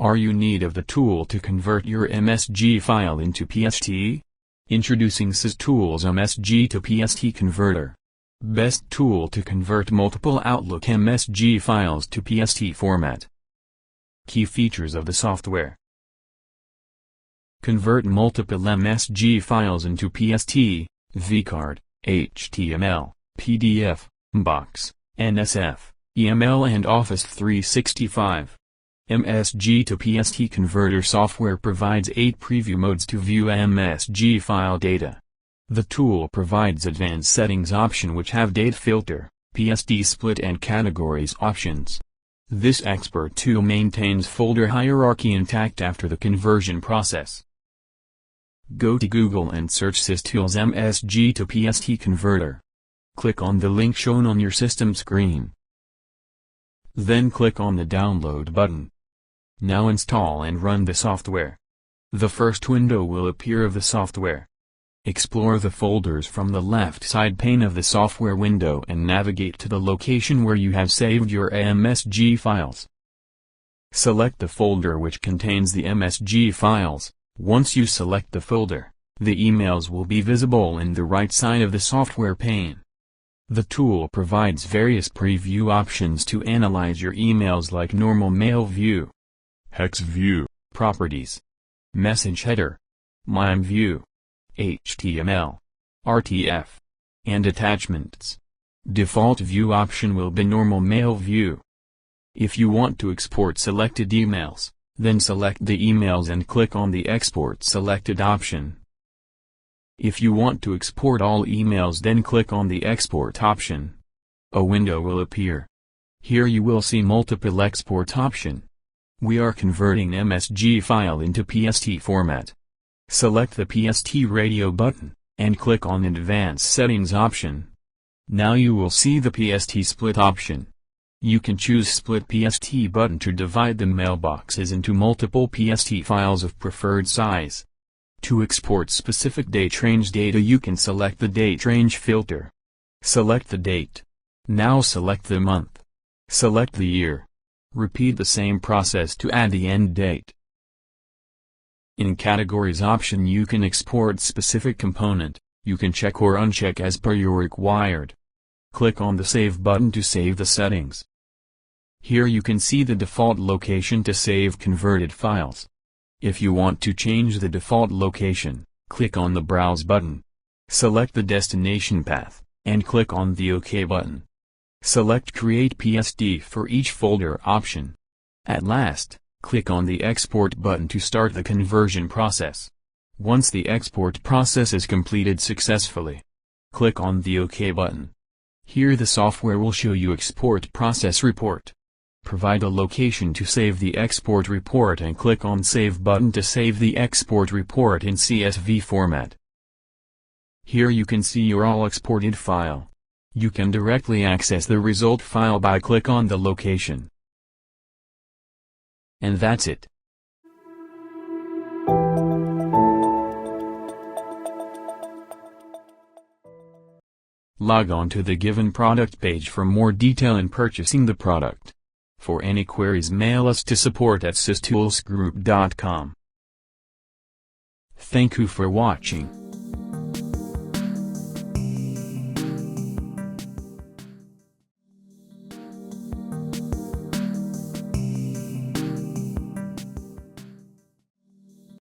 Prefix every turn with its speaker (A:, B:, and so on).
A: Are you in need of the tool to convert your MSG file into PST? Introducing SysTools MSG to PST Converter. Best tool to convert multiple Outlook MSG files to PST format. Key features of the software. Convert multiple MSG files into PST, vCard, HTML, PDF, Box, NSF, EML and Office 365. MSG to PST Converter software provides 8 preview modes to view MSG file data. The tool provides advanced settings option which have date filter, PST split and categories options. This expert tool maintains folder hierarchy intact after the conversion process. Go to Google and search SysTools MSG to PST Converter. Click on the link shown on your system screen. Then click on the download button. Now install and run the software. The first window will appear of the software. Explore the folders from the left side pane of the software window and navigate to the location where you have saved your MSG files. Select the folder which contains the MSG files. Once you select the folder, the emails will be visible in the right side of the software pane. The tool provides various preview options to analyze your emails like normal mail view, hex view, properties, message header, MIME view, HTML, RTF, and attachments. Default view option will be normal mail view. If you want to export selected emails, then select the emails and click on the Export Selected option. If you want to export all emails, then click on the Export option. A window will appear. Here you will see multiple export option. We are converting MSG file into PST format. Select the PST radio button, and click on Advanced Settings option. Now you will see the PST split option. You can choose Split PST button to divide the mailboxes into multiple PST files of preferred size. To export specific date range data, you can select the date range filter. Select the date. Now select the month. Select the year. Repeat the same process to add the end date. In Categories option you can export specific component. You can check or uncheck as per your required. Click on the Save button to save the settings. Here you can see the default location to save converted files. If you want to change the default location, click on the Browse button. Select the destination path, and click on the OK button. Select Create PSD for each folder option. At last, click on the Export button to start the conversion process. Once the export process is completed successfully, click on the OK button. Here the software will show you Export Process Report. Provide a location to save the export report and click on Save button to save the export report in CSV format. Here you can see your all exported file. You can directly access the result file by click on the location. And that's it. Log on to the given product page for more detail in purchasing the product. For any queries, mail us to support@systoolsgroup.com. Thank you for watching.